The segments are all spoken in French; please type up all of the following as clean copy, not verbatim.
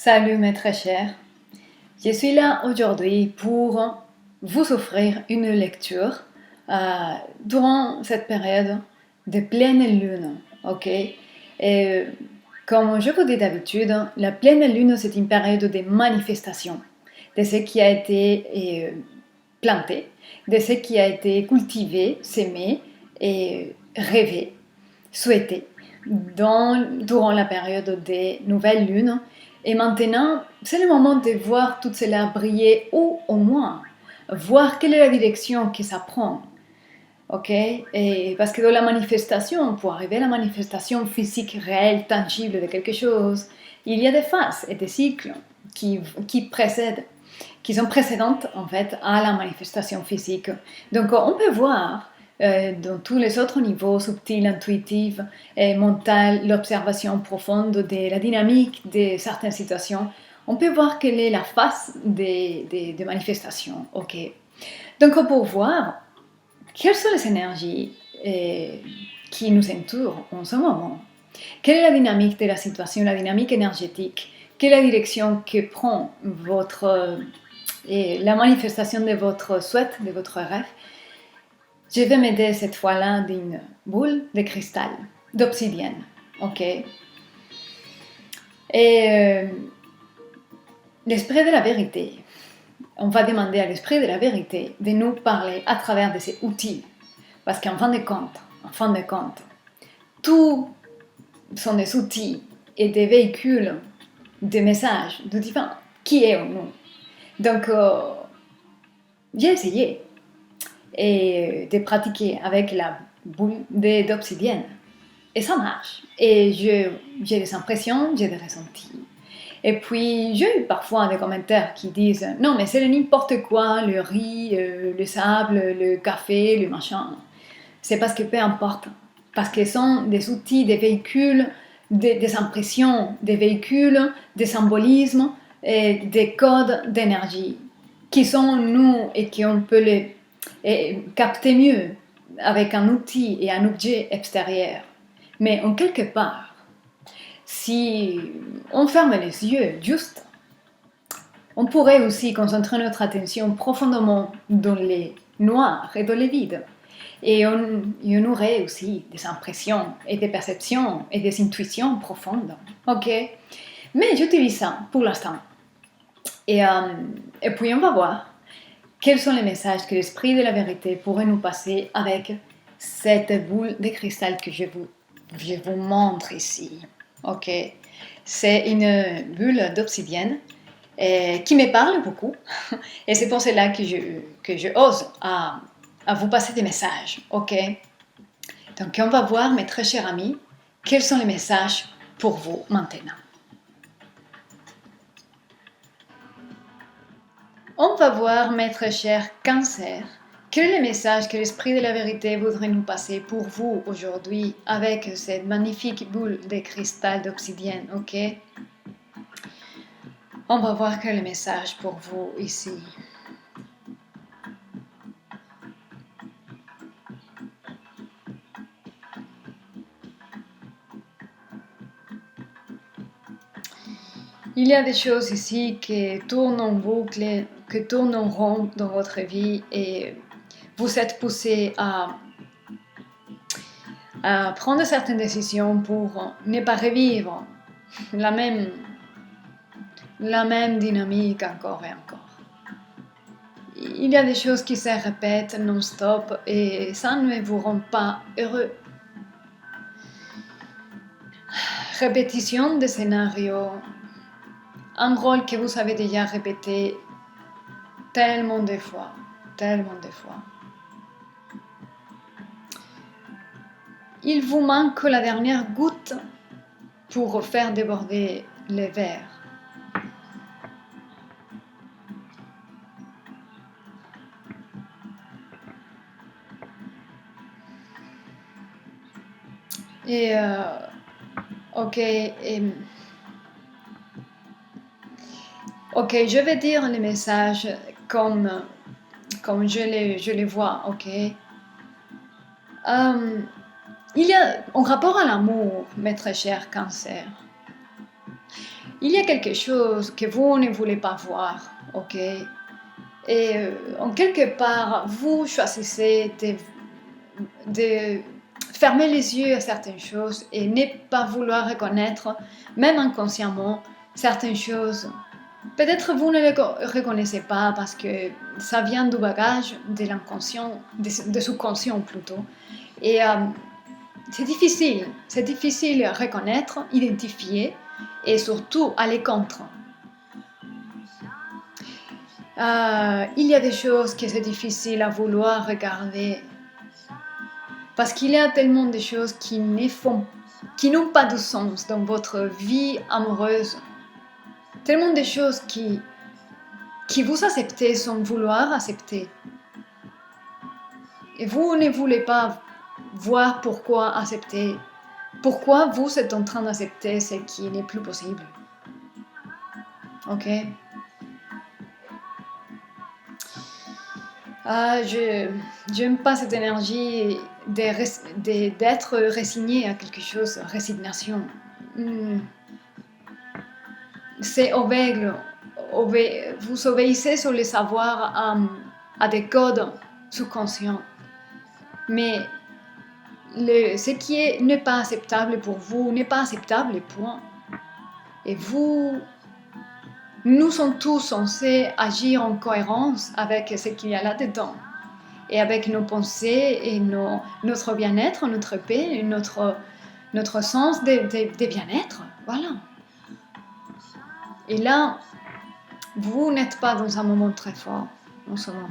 Salut mes très chers, je suis là aujourd'hui pour vous offrir une lecture durant cette période de pleine lune, ok? Et comme je vous dis d'habitude, la pleine lune c'est une période de manifestation de ce qui a été planté, de ce qui a été cultivé, semé et rêvé, souhaité durant la période des nouvelles lunes. Et maintenant, c'est le moment de voir tout cela briller ou au moins voir quelle est la direction que ça prend. Ok? Et parce que dans la manifestation, pour arriver à la manifestation physique réelle, tangible de quelque chose, il y a des phases et des cycles qui précèdent, qui sont précédentes en fait à la manifestation physique. Donc on peut voir dans tous les autres niveaux, subtils, intuitifs et mental, l'observation profonde de la dynamique de certaines situations, on peut voir quelle est la phase des manifestations. Ok. Donc pour voir quelles sont les énergies qui nous entourent en ce moment, quelle est la dynamique de la situation, la dynamique énergétique, quelle est la direction que prend la manifestation de votre souhait, de votre rêve. Je vais m'aider cette fois-là d'une boule de cristal, d'obsidienne, ok? Et l'esprit de la vérité, on va demander à l'esprit de la vérité de nous parler à travers de ces outils, parce qu'en fin de compte, tout sont des outils et des véhicules, des messages de divin qui est en nous. Donc, j'ai essayé de pratiquer avec la boule d'obsidienne. Et ça marche. Et j'ai des impressions, j'ai des ressentis. Et puis, j'ai eu parfois des commentaires qui disent « Non, mais c'est n'importe quoi, le riz, le sable, le café, le machin. » C'est parce que peu importe. Parce que ce sont des outils, des véhicules, des impressions, des véhicules, des symbolismes et des codes d'énergie qui sont nous et qu'on peut les capter mieux avec un outil et un objet extérieur. Mais en quelque part, si on ferme les yeux juste, on pourrait aussi concentrer notre attention profondément dans les noirs et dans les vides. Et on aurait aussi des impressions et des perceptions et des intuitions profondes. Ok? Mais j'utilise ça pour l'instant. Et puis on va voir quels sont les messages que l'esprit de la vérité pourrait nous passer avec cette boule de cristal que je vous montre ici. Ok? C'est une bulle d'obsidienne qui me parle beaucoup. Et c'est pour cela que je ose à vous passer des messages. Ok? Donc on va voir, mes très chers amis, quels sont les messages pour vous maintenant. On va voir, mes très chers cancers, quel est le message que l'esprit de la vérité voudrait nous passer pour vous aujourd'hui avec cette magnifique boule de cristal d'obsidienne, ok? On va voir quel est le message pour vous ici. Il y a des choses ici qui tournent en boucle, qui tournent en rond dans votre vie et vous êtes poussé à prendre certaines décisions pour ne pas revivre la même dynamique encore et encore. Il y a des choses qui se répètent non-stop et ça ne vous rend pas heureux. Répétition des scénarios, un rôle que vous avez déjà répété tellement de fois. Il vous manque la dernière goutte pour faire déborder le verre. Et ok, je vais dire les messages comme je les vois, ok. Il y a, en rapport à l'amour, mes très chers cancers, il y a quelque chose que vous ne voulez pas voir, ok? Et en quelque part, vous choisissez de fermer les yeux à certaines choses et ne pas vouloir reconnaître, même inconsciemment, certaines choses. Peut-être vous ne les reconnaissez pas parce que ça vient du bagage de l'inconscient, de sous-conscient plutôt. Et c'est difficile à reconnaître, identifier et surtout aller contre. Il y a des choses que c'est difficile à vouloir regarder parce qu'il y a tellement de choses qui n'ont pas de sens dans votre vie amoureuse. Tellement de choses qui vous acceptez sans vouloir accepter. Et vous ne voulez pas voir pourquoi accepter. Pourquoi vous êtes en train d'accepter ce qui n'est plus possible. Ok? Je n'aime pas cette énergie d'être résigné à quelque chose, résignation. C'est aveugle. Vous obéissez sur les savoirs à des codes sous-conscients. Mais ce qui n'est pas acceptable pour vous n'est pas acceptable, point. Et nous sommes tous censés agir en cohérence avec ce qu'il y a là-dedans. Et avec nos pensées et notre bien-être, notre paix, et notre sens de bien-être. Voilà. Et là, vous n'êtes pas dans un moment très fort en ce moment.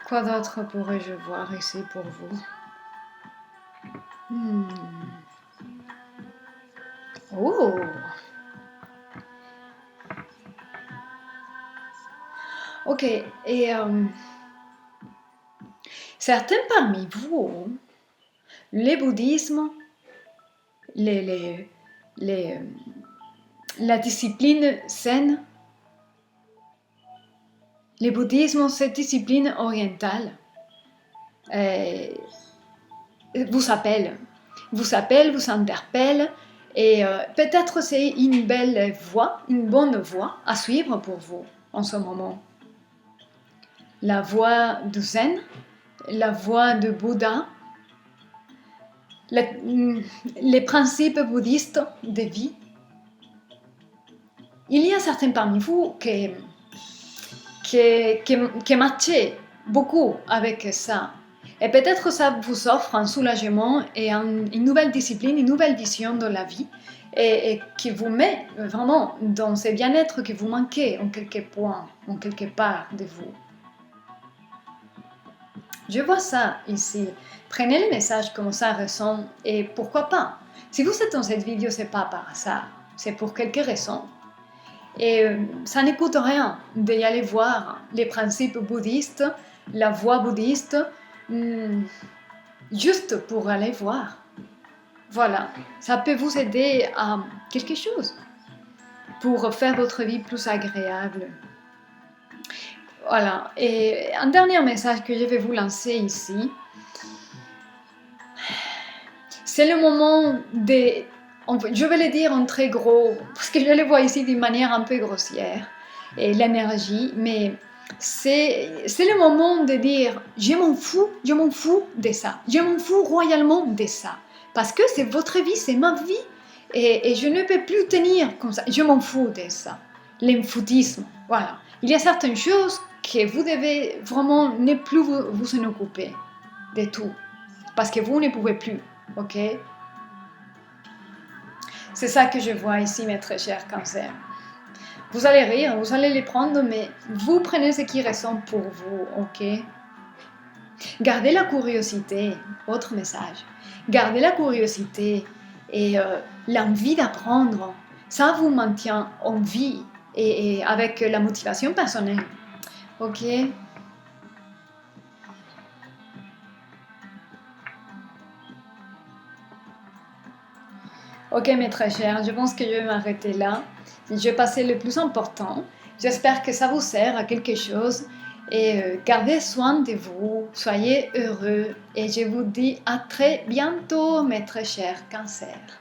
Quoi d'autre pourrais-je voir ici pour vous? Oh! Ok, et certains parmi vous, le bouddhisme, la discipline zen, le bouddhisme, cette discipline orientale, vous appelle, vous interpelle, et peut-être c'est une belle voie, une bonne voie à suivre pour vous en ce moment. La voie du zen, la voie du Bouddha, les principes bouddhistes de vie. Il y a certains parmi vous qui matchent beaucoup avec ça. Et peut-être ça vous offre un soulagement et une nouvelle discipline, une nouvelle vision de la vie et qui vous met vraiment dans ce bien-être que vous manquez en quelque point, en quelque part de vous. Je vois ça ici. Prenez le message comme ça ressent et pourquoi pas. Si vous êtes dans cette vidéo, c'est pas par hasard, c'est pour quelque raison. Et ça ne coûte rien d'y aller voir les principes bouddhistes, la voie bouddhiste, juste pour aller voir. Voilà, ça peut vous aider à quelque chose pour faire votre vie plus agréable. Voilà, et un dernier message que je vais vous lancer ici, c'est le moment je vais le dire en très gros, parce que je le vois ici d'une manière un peu grossière, et l'énergie, mais c'est le moment de dire je m'en fous de ça, je m'en fous royalement de ça, parce que c'est votre vie, c'est ma vie, et je ne peux plus tenir comme ça, je m'en fous de ça, l'enfoutisme, voilà. Il y a certaines choses que vous devez vraiment ne plus vous en occuper de tout, parce que vous ne pouvez plus, ok? C'est ça que je vois ici, mes très chers cancers. Vous allez rire, vous allez les prendre, mais vous prenez ce qui ressent pour vous, ok? Gardez la curiosité, autre message. Gardez la curiosité et l'envie d'apprendre. Ça vous maintient en vie et avec la motivation personnelle, ok? Ok mes très chers, je pense que je vais m'arrêter là. Je vais passer le plus important. J'espère que ça vous sert à quelque chose. Et gardez soin de vous, soyez heureux. Et je vous dis à très bientôt mes très chers cancers.